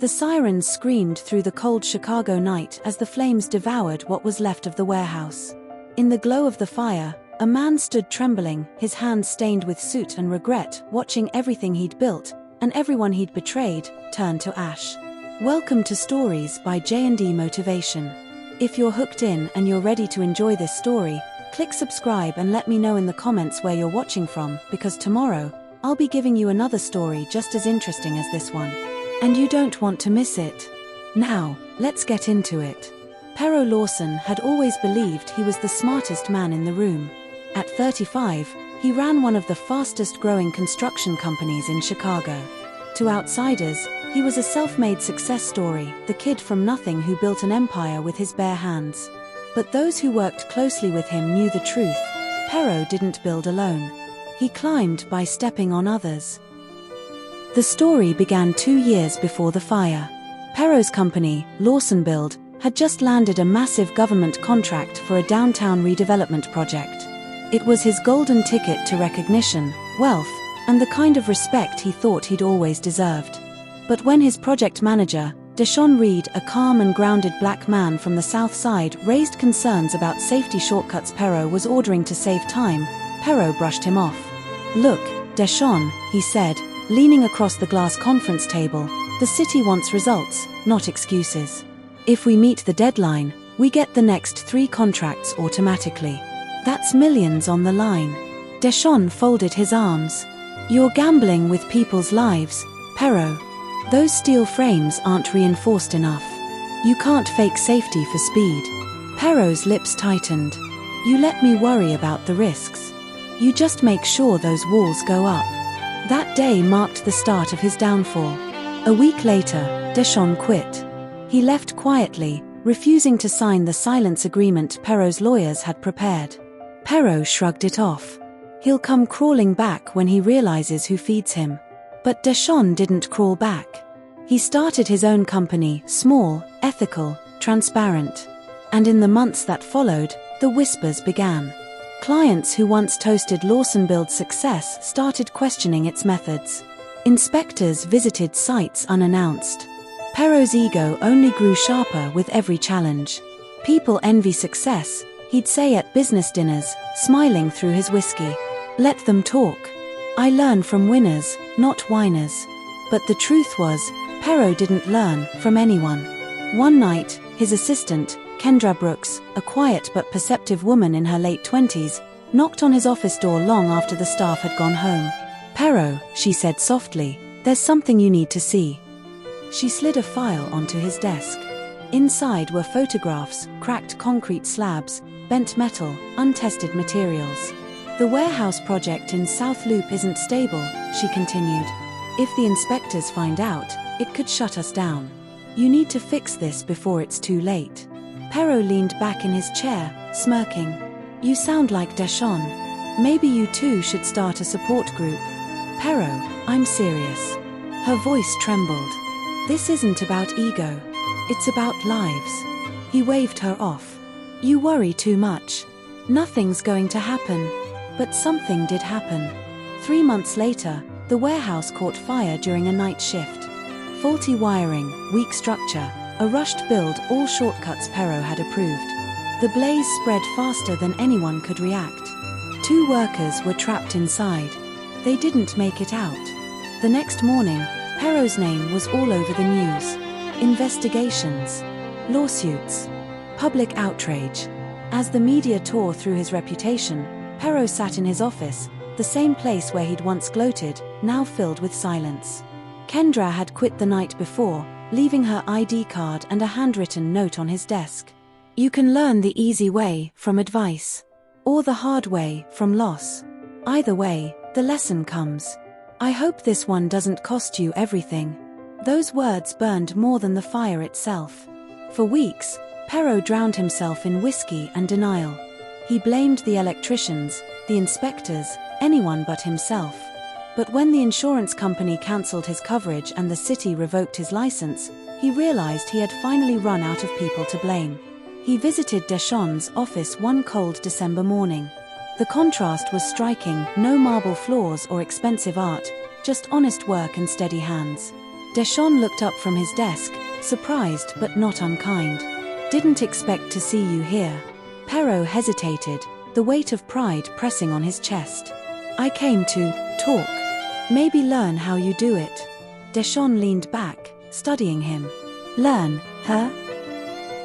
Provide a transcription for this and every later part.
The sirens screamed through the cold Chicago night as the flames devoured what was left of the warehouse. In the glow of the fire, a man stood trembling, his hands stained with soot and regret, watching everything he'd built, and everyone he'd betrayed, turn to ash. Welcome to Stories by J&D Motivation. If you're hooked in and you're ready to enjoy this story, click subscribe and let me know in the comments where you're watching from, because tomorrow, I'll be giving you another story just as interesting as this one. And you don't want to miss it. Now, let's get into it. Pero Lawson had always believed he was the smartest man in the room. At 35, he ran one of the fastest-growing construction companies in Chicago. To outsiders, he was a self-made success story, the kid from nothing who built an empire with his bare hands. But those who worked closely with him knew the truth. Pero didn't build alone. He climbed by stepping on others. The story began 2 years before the fire. Pero's company, Lawson Build, had just landed a massive government contract for a downtown redevelopment project. It was his golden ticket to recognition, wealth, and the kind of respect he thought he'd always deserved. But when his project manager, Deshaun Reed, a calm and grounded black man from the South Side, raised concerns about safety shortcuts Pero was ordering to save time, Pero brushed him off. "Look, Deshaun," he said, leaning across the glass conference table, "the city wants results, not excuses. If we meet the deadline, we get the next 3 contracts automatically. That's millions on the line." Deshaun folded his arms. "You're gambling with people's lives, Pero. Those steel frames aren't reinforced enough. You can't fake safety for speed." Pero's lips tightened. "You let me worry about the risks. You just make sure those walls go up." That day marked the start of his downfall. A week later, Deshaun quit. He left quietly, refusing to sign the silence agreement Pero's lawyers had prepared. Pero shrugged it off. He'll come crawling back when he realizes who feeds him. But Deshaun didn't crawl back. He started his own company, small, ethical, transparent. And in the months that followed, the whispers began. Clients who once toasted Lawson Build's success started questioning its methods. Inspectors visited sites unannounced. Pero's ego only grew sharper with every challenge. "People envy success," he'd say at business dinners, smiling through his whiskey. "Let them talk. I learn from winners, not whiners." But the truth was, Pero didn't learn from anyone. One night, his assistant, Kendra Brooks, a quiet but perceptive woman in her late 20s, knocked on his office door long after the staff had gone home. "Pero," she said softly, "there's something you need to see." She slid a file onto his desk. Inside were photographs, cracked concrete slabs, bent metal, untested materials. "The warehouse project in South Loop isn't stable," she continued. "If the inspectors find out, it could shut us down. You need to fix this before it's too late." Pero leaned back in his chair, smirking. "You sound like Deshaun. Maybe you too should start a support group." "Pero, I'm serious." Her voice trembled. "This isn't about ego. It's about lives." He waved her off. "You worry too much. Nothing's going to happen." But something did happen. 3 months later, the warehouse caught fire during a night shift. Faulty wiring, weak structure, a rushed build, all shortcuts Pero had approved. The blaze spread faster than anyone could react. 2 workers were trapped inside. They didn't make it out. The next morning, Pero's name was all over the news. Investigations, lawsuits, public outrage. As the media tore through his reputation, Pero sat in his office, the same place where he'd once gloated, now filled with silence. Kendra had quit the night before, leaving her ID card and a handwritten note on his desk. "You can learn the easy way from advice, or the hard way from loss. Either way, the lesson comes. I hope this one doesn't cost you everything." Those words burned more than the fire itself. For weeks, Pero drowned himself in whiskey and denial. He blamed the electricians, the inspectors, anyone but himself. But when the insurance company cancelled his coverage and the city revoked his license, he realized he had finally run out of people to blame. He visited Deshaun's office one cold December morning. The contrast was striking, no marble floors or expensive art, just honest work and steady hands. Deschamps looked up from his desk, surprised but not unkind. Didn't expect to see you here. Perrault hesitated, the weight of pride pressing on his chest. I came to talk. Maybe learn how you do it. Deschamps leaned back, studying him. Learn, huh?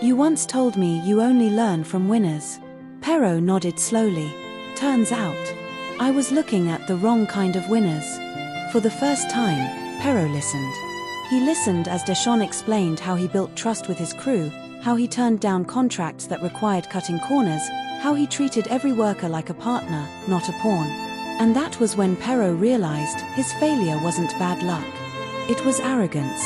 You once told me you only learn from winners. Perrault nodded slowly. Turns out, I was looking at the wrong kind of winners. For the first time, Perrault listened. He listened as Deschamps explained how he built trust with his crew, how he turned down contracts that required cutting corners, how he treated every worker like a partner, not a pawn. And that was when Perrault realized his failure wasn't bad luck. It was arrogance.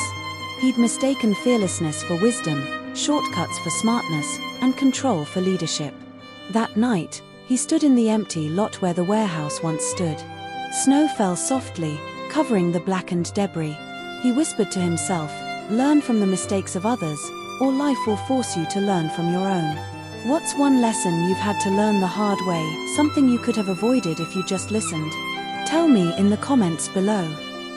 He'd mistaken fearlessness for wisdom, shortcuts for smartness, and control for leadership. That night, he stood in the empty lot where the warehouse once stood. Snow fell softly, covering the blackened debris. He whispered to himself, learn from the mistakes of others, or life will force you to learn from your own. What's one lesson you've had to learn the hard way, something you could have avoided if you just listened? Tell me in the comments below.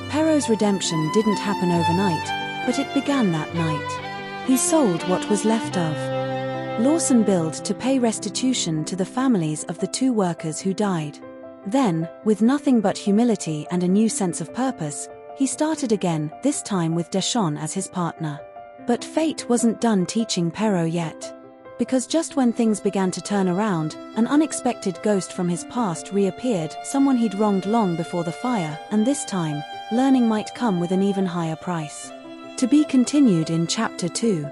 Perrault's redemption didn't happen overnight, but it began that night. He sold what was left of. Lawson billed to pay restitution to the families of the 2 workers who died. Then, with nothing but humility and a new sense of purpose, he started again, this time with Deschamps as his partner. But fate wasn't done teaching Perrault yet. Because just when things began to turn around, an unexpected ghost from his past reappeared, someone he'd wronged long before the fire, and this time, learning might come with an even higher price. To be continued in Chapter 2.